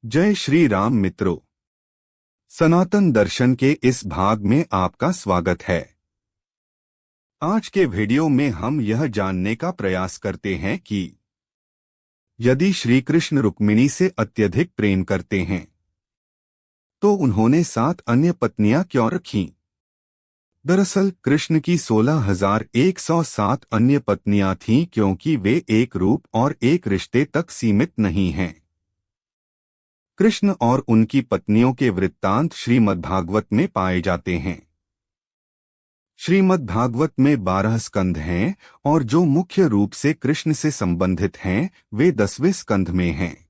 जय श्री राम मित्रों। सनातन दर्शन के इस भाग में आपका स्वागत है। आज के वीडियो में हम यह जानने का प्रयास करते हैं कि यदि श्री कृष्ण रुक्मिणी से अत्यधिक प्रेम करते हैं तो उन्होंने 7 अन्य पत्नियां क्यों रखीं? दरअसल कृष्ण की 16,107 अन्य पत्नियां थीं क्योंकि वे एक रूप और एक रिश्ते तक सीमित नहीं हैं। कृष्ण और उनकी पत्नियों के वृत्तांत श्रीमद्भागवत में पाए जाते हैं। श्रीमद्भागवत में 12 स्कंध हैं और जो मुख्य रूप से कृष्ण से संबंधित हैं वे 10वें स्कंध में हैं।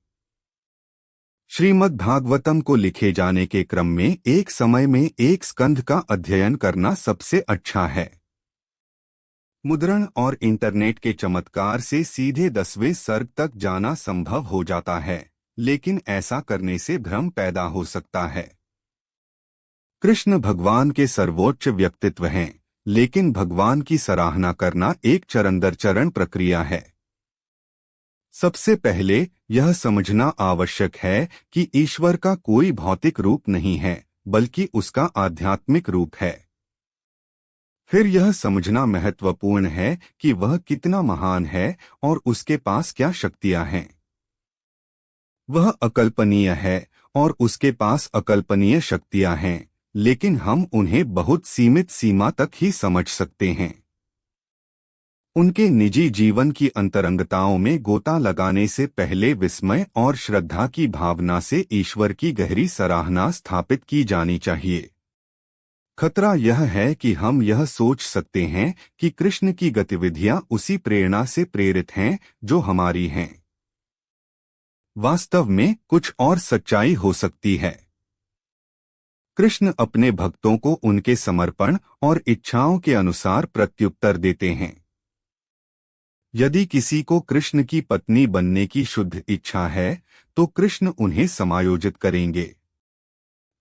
श्रीमद्भागवतम को लिखे जाने के क्रम में एक समय में एक स्कंध का अध्ययन करना सबसे अच्छा है। मुद्रण और इंटरनेट के चमत्कार से सीधे 10वें सर्ग तक जाना संभव हो जाता है, लेकिन ऐसा करने से भ्रम पैदा हो सकता है। कृष्ण भगवान के सर्वोच्च व्यक्तित्व हैं, लेकिन भगवान की सराहना करना एक चरण दर चरण प्रक्रिया है। सबसे पहले यह समझना आवश्यक है कि ईश्वर का कोई भौतिक रूप नहीं है, बल्कि उसका आध्यात्मिक रूप है। फिर यह समझना महत्वपूर्ण है कि वह कितना महान है और उसके पास क्या शक्तियां हैं। वह अकल्पनीय है और उसके पास अकल्पनीय शक्तियां हैं, लेकिन हम उन्हें बहुत सीमित सीमा तक ही समझ सकते हैं। उनके निजी जीवन की अंतरंगताओं में गोता लगाने से पहले विस्मय और श्रद्धा की भावना से ईश्वर की गहरी सराहना स्थापित की जानी चाहिए। खतरा यह है कि हम यह सोच सकते हैं कि कृष्ण की गतिविधियां उसी प्रेरणा से प्रेरित हैं जो हमारी हैं। वास्तव में कुछ और सच्चाई हो सकती है। कृष्ण अपने भक्तों को उनके समर्पण और इच्छाओं के अनुसार प्रत्युत्तर देते हैं। यदि किसी को कृष्ण की पत्नी बनने की शुद्ध इच्छा है तो कृष्ण उन्हें समायोजित करेंगे।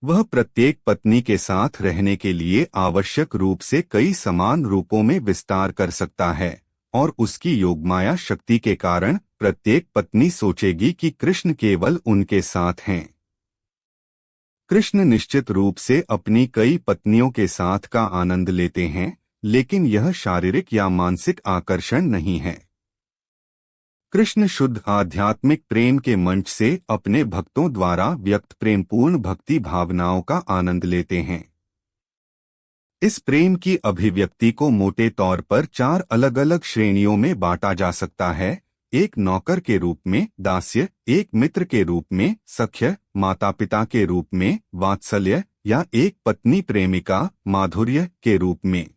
वह प्रत्येक पत्नी के साथ रहने के लिए आवश्यक रूप से कई समान रूपों में विस्तार कर सकता है और उसकी योगमाया शक्ति के कारण प्रत्येक पत्नी सोचेगी कि कृष्ण केवल उनके साथ हैं। कृष्ण निश्चित रूप से अपनी कई पत्नियों के साथ का आनंद लेते हैं, लेकिन यह शारीरिक या मानसिक आकर्षण नहीं है। कृष्ण शुद्ध आध्यात्मिक प्रेम के मंच से अपने भक्तों द्वारा व्यक्त प्रेमपूर्ण भक्ति भावनाओं का आनंद लेते हैं। इस प्रेम की अभिव्यक्ति को मोटे तौर पर 4 अलग-अलग श्रेणियों में बांटा जा सकता है। एक नौकर के रूप में दास्य, एक मित्र के रूप में सख्य, माता-पिता के रूप में वात्सल्य या एक पत्नी प्रेमिका माधुर्य के रूप में।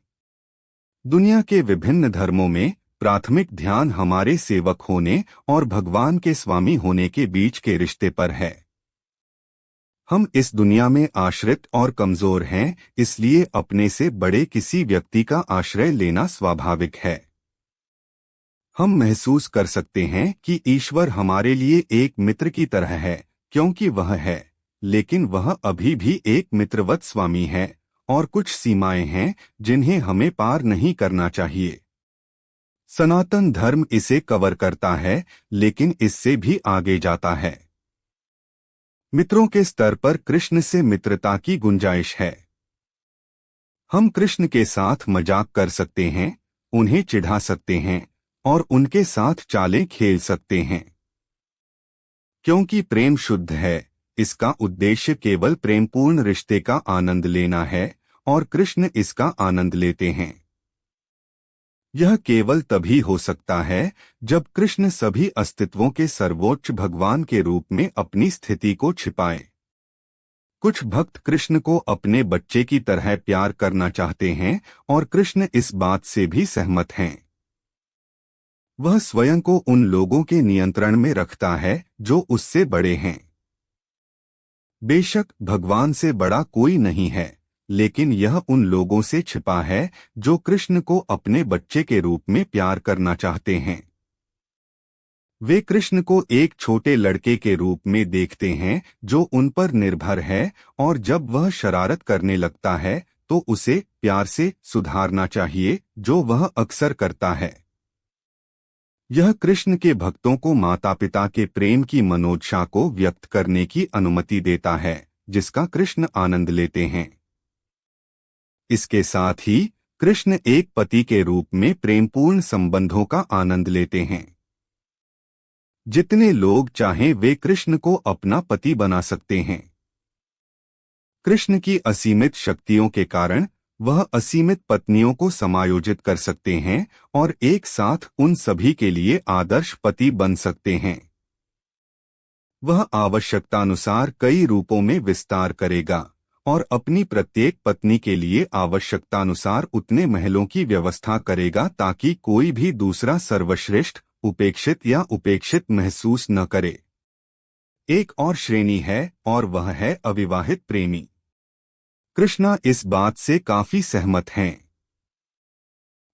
दुनिया के विभिन्न धर्मों में प्राथमिक ध्यान हमारे सेवक होने और भगवान के स्वामी होने के बीच के रिश्ते पर है। हम इस दुनिया में आश्रित और कमजोर हैं, इसलिए अपने से बड़े किसी व्यक्ति का आश्रय लेना स्वाभाविक है। हम महसूस कर सकते हैं कि ईश्वर हमारे लिए एक मित्र की तरह है क्योंकि वह है, लेकिन वह अभी भी एक मित्रवत स्वामी है और कुछ सीमाएं हैं जिन्हें हमें पार नहीं करना चाहिए। सनातन धर्म इसे कवर करता है, लेकिन इससे भी आगे जाता है। मित्रों के स्तर पर कृष्ण से मित्रता की गुंजाइश है। हम कृष्ण के साथ मजाक कर सकते हैं, उन्हें चिढ़ा सकते हैं और उनके साथ चालें खेल सकते हैं। क्योंकि प्रेम शुद्ध है, इसका उद्देश्य केवल प्रेमपूर्ण रिश्ते का आनंद लेना है और कृष्ण इसका आनंद लेते हैं। यह केवल तभी हो सकता है जब कृष्ण सभी अस्तित्वों के सर्वोच्च भगवान के रूप में अपनी स्थिति को छिपाएं। कुछ भक्त कृष्ण को अपने बच्चे की तरह प्यार करना चाहते हैं और कृष्ण इस बात से भी सहमत हैं। वह स्वयं को उन लोगों के नियंत्रण में रखता है जो उससे बड़े हैं। बेशक भगवान से बड़ा कोई नहीं है, लेकिन यह उन लोगों से छिपा है जो कृष्ण को अपने बच्चे के रूप में प्यार करना चाहते हैं। वे कृष्ण को एक छोटे लड़के के रूप में देखते हैं जो उन पर निर्भर है, और जब वह शरारत करने लगता है तो उसे प्यार से सुधारना चाहिए, जो वह अक्सर करता है। यह कृष्ण के भक्तों को माता पिता के प्रेम की मनोदशा को व्यक्त करने की अनुमति देता है, जिसका कृष्ण आनंद लेते हैं। इसके साथ ही कृष्ण एक पति के रूप में प्रेमपूर्ण संबंधों का आनंद लेते हैं। जितने लोग चाहें वे कृष्ण को अपना पति बना सकते हैं। कृष्ण की असीमित शक्तियों के कारण वह असीमित पत्नियों को समायोजित कर सकते हैं और एक साथ उन सभी के लिए आदर्श पति बन सकते हैं। वह आवश्यकतानुसार कई रूपों में विस्तार करेगा और अपनी प्रत्येक पत्नी के लिए आवश्यकतानुसार उतने महलों की व्यवस्था करेगा ताकि कोई भी दूसरा सर्वश्रेष्ठ, उपेक्षित या उपेक्षित महसूस न करे। एक और श्रेणी है और वह है अविवाहित प्रेमी। कृष्णा इस बात से काफी सहमत हैं।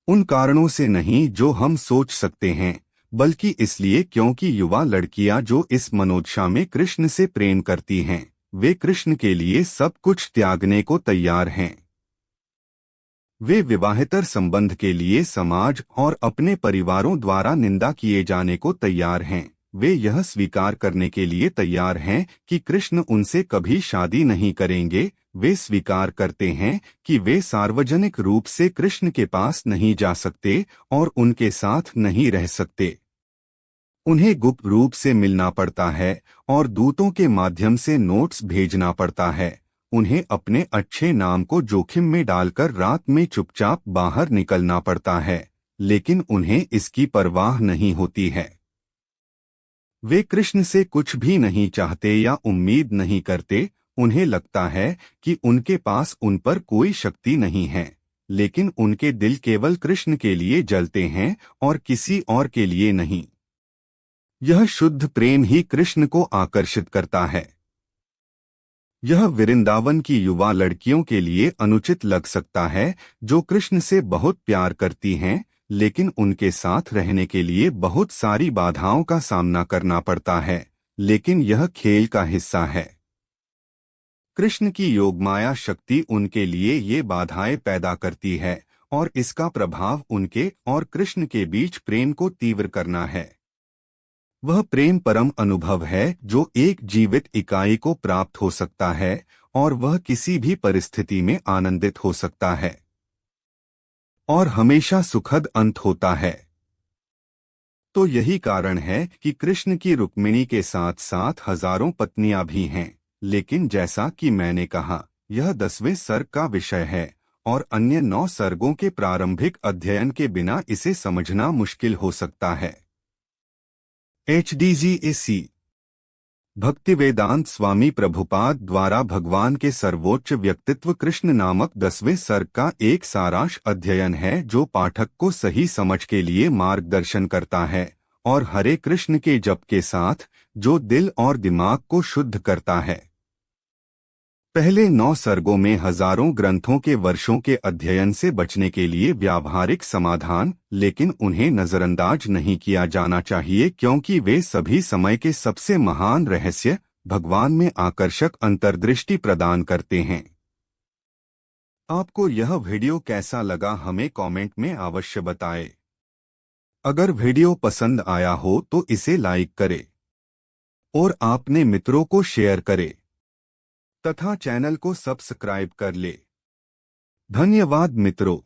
उन कारणों से नहीं जो हम सोच सकते हैं, बल्कि इसलिए क्योंकि युवा लड़कियां जो इस मनोदशा में कृष्ण से प्रेम करती हैं, वे कृष्ण के लिए सब कुछ त्यागने को तैयार हैं। वे विवाहेतर संबंध के लिए समाज और अपने परिवारों द्वारा निंदा किए जाने को तैयार हैं। वे यह स्वीकार करने के लिए तैयार हैं कि कृष्ण उनसे कभी शादी नहीं करेंगे। वे स्वीकार करते हैं कि वे सार्वजनिक रूप से कृष्ण के पास नहीं जा सकते और उनके साथ नहीं रह सकते। उन्हें गुप्त रूप से मिलना पड़ता है और दूतों के माध्यम से नोट्स भेजना पड़ता है। उन्हें अपने अच्छे नाम को जोखिम में डालकर रात में चुपचाप बाहर निकलना पड़ता है, लेकिन उन्हें इसकी परवाह नहीं होती है। वे कृष्ण से कुछ भी नहीं चाहते या उम्मीद नहीं करते। उन्हें लगता है कि उनके पास उन पर कोई शक्ति नहीं है, लेकिन उनके दिल केवल कृष्ण के लिए जलते हैं और किसी और के लिए नहीं। यह शुद्ध प्रेम ही कृष्ण को आकर्षित करता है। यह वृंदावन की युवा लड़कियों के लिए अनुचित लग सकता है, जो कृष्ण से बहुत प्यार करती हैं, लेकिन उनके साथ रहने के लिए बहुत सारी बाधाओं का सामना करना पड़ता है, लेकिन यह खेल का हिस्सा है। कृष्ण की योगमाया शक्ति उनके लिए ये बाधाएं पैदा करती है और इसका प्रभाव उनके और कृष्ण के बीच प्रेम को तीव्र करना है। वह प्रेम परम अनुभव है जो एक जीवित इकाई को प्राप्त हो सकता है और वह किसी भी परिस्थिति में आनंदित हो सकता है और हमेशा सुखद अंत होता है। तो यही कारण है कि कृष्ण की रुक्मिणी के साथ साथ हजारों पत्नियां भी हैं, लेकिन जैसा कि मैंने कहा, यह 10वें सर्ग का विषय है और अन्य 9 सर्गों के प्रारंभिक अध्ययन के बिना इसे समझना मुश्किल हो सकता है। HDGAC भक्तिवेदांत स्वामी प्रभुपाद द्वारा भगवान के सर्वोच्च व्यक्तित्व कृष्ण नामक 10वें सर्ग का एक सारांश अध्ययन है जो पाठक को सही समझ के लिए मार्गदर्शन करता है और हरे कृष्ण के जप के साथ जो दिल और दिमाग को शुद्ध करता है। पहले 9 सर्गों में हजारों ग्रंथों के वर्षों के अध्ययन से बचने के लिए व्यावहारिक समाधान, लेकिन उन्हें नजरअंदाज नहीं किया जाना चाहिए क्योंकि वे सभी समय के सबसे महान रहस्य भगवान में आकर्षक अंतर्दृष्टि प्रदान करते हैं। आपको यह वीडियो कैसा लगा हमें कमेंट में अवश्य बताएं। अगर वीडियो पसंद आया हो तो इसे लाइक करें और अपने मित्रों को शेयर करें तथा चैनल को सब्सक्राइब कर ले। धन्यवाद मित्रों।